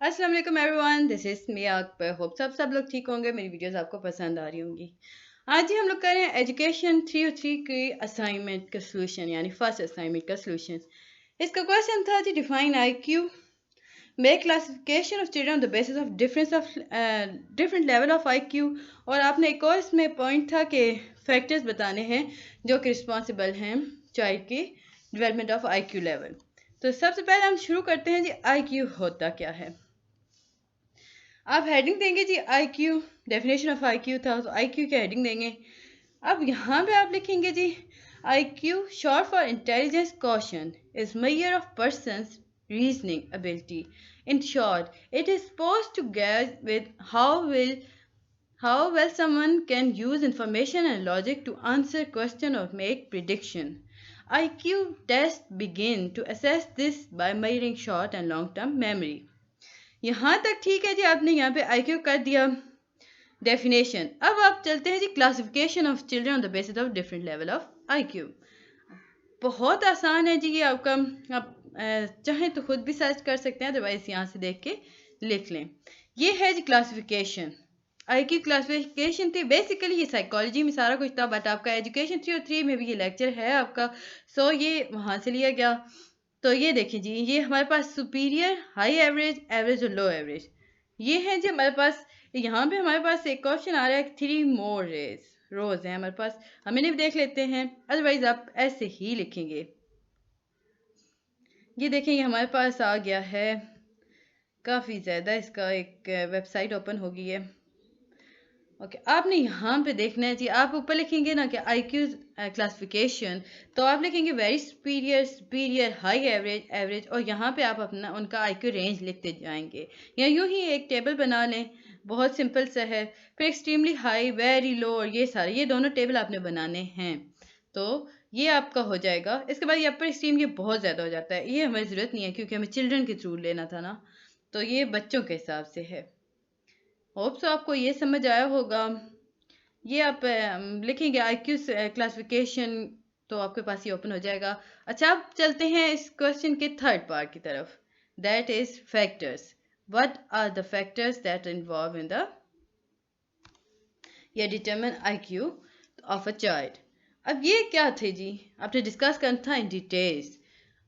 अस्सलाम वालेकुम everyone, this is me Akbar. Hope सब लोग ठीक होंगे। मेरी वीडियोस आपको पसंद आ रही होंगी। आज ही हम लोग कर रहे हैं एजुकेशन 303 की असाइनमेंट का सोल्यूशन, यानी फर्स्ट असाइनमेंट का सोल्यूशन। इसका क्वेश्चन था जी, define IQ, make classification of children on the basis of different level of IQ. और आपने एक और इसमें पॉइंट था कि फैक्टर्स बताने हैं जो कि रिस्पॉन्सिबल हैं चाइल्ड की डेवलपमेंट ऑफ आईक्यू लेवल। तो सबसे पहले हम शुरू करते हैं जी, आईक्यू होता क्या है। आप हेडिंग देंगे जी I Q, definition of I Q था तो आई क्यू की हेडिंग देंगे। अब यहाँ पे आप लिखेंगे जी, I Q short for intelligence question is measure of person's reasoning ability. In short it is suppose to gauge with how well someone can use information and logic to answer question or make prediction. IQ tests begin to assess this by measuring short and long term memory. यहाँ तक ठीक है जी, आपने यहाँ पे IQ कर दिया definition. अब आप चलते हैं जी, classification of children on the basis of different level of IQ। बहुत आसान है जी ये आपका। आप चाहें तो खुद भी सर्च कर सकते हैं, अदरवाइज यहाँ से देख के लिख लें। ये है जी क्लासिफिकेशन। IQ क्लासिफिकेशन थी बेसिकली, ये साइकोलॉजी में सारा कुछ था, बट आपका एजुकेशन 303 में भी ये लेक्चर है आपका, सो ये वहाँ से लिया गया। तो ये देखिए जी, ये हमारे पास सुपीरियर, हाई एवरेज, एवरेज और लो एवरेज ये है जी हमारे पास। यहाँ पे हमारे पास एक क्वेश्चन आ रहा है, 3 मोर रोज हैं हमारे पास, हम इन्हें भी देख लेते हैं, अदरवाइज आप ऐसे ही लिखेंगे। ये देखेंगे हमारे पास आ गया है, काफ़ी ज़्यादा इसका एक वेबसाइट ओपन हो गई है। ओके, आपने यहाँ पे देखना है जी, आप ऊपर लिखेंगे ना कि IQ क्लासिफिकेशन, तो आप लिखेंगे very superior, superior, high average, average, और यहाँ पे आप अपना उनका IQ रेंज लिखते जाएंगे, या यूँ ही एक टेबल बना लें, बहुत सिंपल सा है। फिर एक्सट्रीमली हाई, वेरी लो, और ये सारे, ये दोनों टेबल आपने बनाने हैं, तो ये आपका हो जाएगा। इसके बाद ये अपर एक्सट्रीम, ये बहुत ज़्यादा हो जाता है, ये हमें ज़रूरत नहीं है क्योंकि हमें चिल्ड्रन के थ्रू लेना था ना, तो ये बच्चों के हिसाब से है। होप सो आपको ये समझ आया होगा। ये आप लिखेंगे IQ क्लासिफिकेशन, तो आपके पास ये ओपन हो जाएगा। अच्छा, अब चलते हैं इस क्वेश्चन के थर्ड पार्ट की तरफ, that is factors. What are the factors that involve in the या determine IQ of a child. अब ये क्या थे जी, आपने डिस्कस करना था इन डिटेल्स।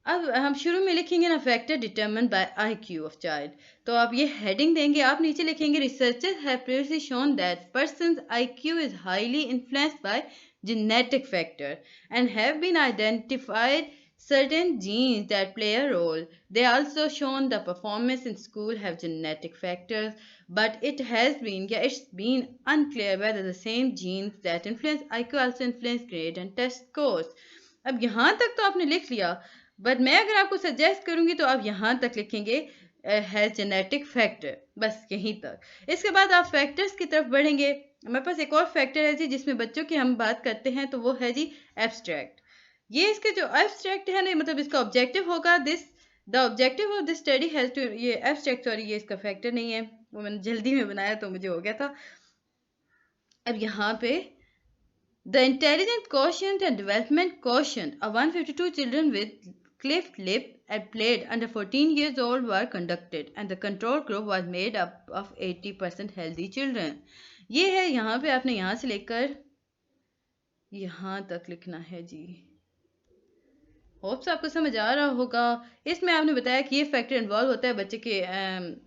अब हम शुरू में लिखेंगे ना, factor determine by IQ of child, तो आप ये हेडिंग देंगे, आप नीचे लिखेंगे researchers have previously shown that persons IQ is highly influenced by genetic factor and have been identified certain genes that play a role. They also shown the performance in school have genetic factors, but it's been unclear whether the same genes that influence IQ also influence grade and test scores. अब यहाँ तक तो आपने लिख लिया, but मैं अगर आपको सजेस्ट करूंगी तो आप यहाँ तक लिखेंगे है जेनेटिक फैक्टर, बस यहीं तक। इसके बाद आप फैक्टर्स की तरफ बढ़ेंगे। हमारे पास एक और फैक्टर है जी जिसमें बच्चों की हम बात करते हैं, तो वो है जी एब्स्ट्रैक्ट। ये इसके जो एब्स्ट्रैक्ट है ना, मतलब इसका ऑब्जेक्टिव होगा this, the objective of this study has to, ये एब्स्ट्रैक्ट, सॉरी ये इसका फैक्टर नहीं है, वो मैंने जल्दी में बनाया तो मुझे हो गया था। अब यहाँ पे the intelligence quotient and development quotient of 152 children with cleft lip and played under 14 years old were conducted, and the control group was made up of 80% healthy children. ये है, यहाँ पे आपने यहाँ से लेकर यहाँ तक लिखना है जी। होप्स आपको समझ आ रहा होगा। इसमें आपने बताया कि ये फैक्टर इन्वॉल्व होता है बच्चे के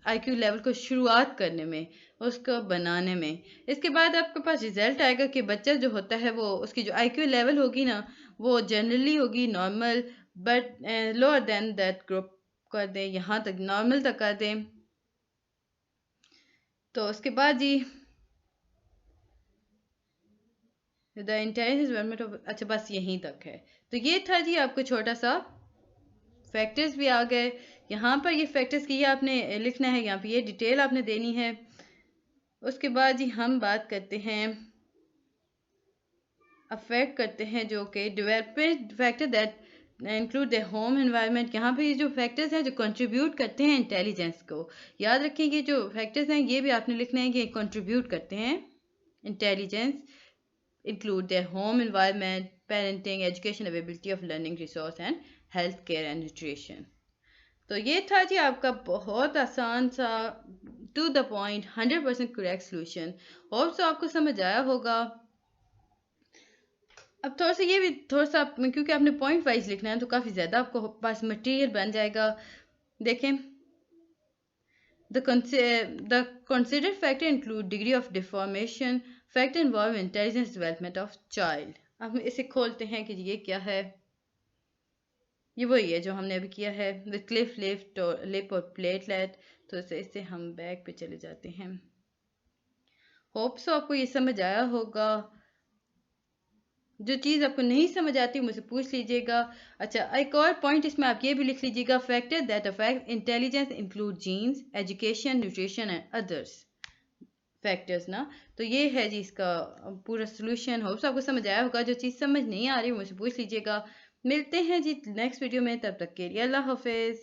IQ लेवल को शुरुआत करने में, उसको बनाने में। इसके बाद आपके पास रिजल्ट आएगा कि बच्चा जो होता है वो, उसकी जो IQ लेवल होगी ना, वो जनरली होगी normal, but lower than that group कर दें, यहाँ तक नॉर्मल तक कर दें। तो उसके बाद जी द इंटेलिजेंस डेवलपमेंट ऑफ, अच्छा बस यहीं तक है। तो ये था जी आपको छोटा सा, फैक्टर्स भी आ गए। यहाँ पर ये फैक्टर्स की आपने लिखना है, यहाँ पे ये डिटेल आपने देनी है। उसके बाद जी हम बात करते हैं, अफेक्ट करते हैं जो कि development factor that include the home environment. यहाँ पे ये जो फैक्टर्स हैं जो कंट्रीब्यूट करते हैं इंटेलिजेंस को, याद रखिए जो फैक्टर्स हैं ये भी आपने लिखना है कि कंट्रीब्यूट करते हैं intelligence, include their home environment, parenting, education, availability of learning resource and health care and nutrition. तो ये था जी आपका बहुत आसान सा to the point 100% correct solution. Hope so आपको समझ आया होगा। अब थोड़ा सा ये भी थोड़ा सा क्योंकि आपने पॉइंट वाइज लिखना है तो काफ़ी ज़्यादा आपको पास मटेरियल बन जाएगा। देखें, the considered factor include degree of deformation, factor involve intelligence development of child। अब हम इसे खोलते हैं कि ये क्या है। ये वही है जो हमने अभी किया है विद क्लिफ लिप और प्लेटलेट। तो इससे हम बैक पे चले जाते हैं। होप सो आपको ये समझ आया होगा। जो चीज़ आपको नहीं समझ आती मुझसे पूछ लीजिएगा। अच्छा, एक और पॉइंट इसमें आप ये भी लिख लीजिएगा, factor that affect intelligence include genes, education, nutrition and others factors ना। तो ये है जी इसका पूरा सोल्यूशन। होप्स आपको समझ आया होगा। जो चीज़ समझ नहीं आ रही मुझसे पूछ लीजिएगा। मिलते हैं जी नेक्स्ट वीडियो में, तब तक के लिए अल्लाह हाफिज़।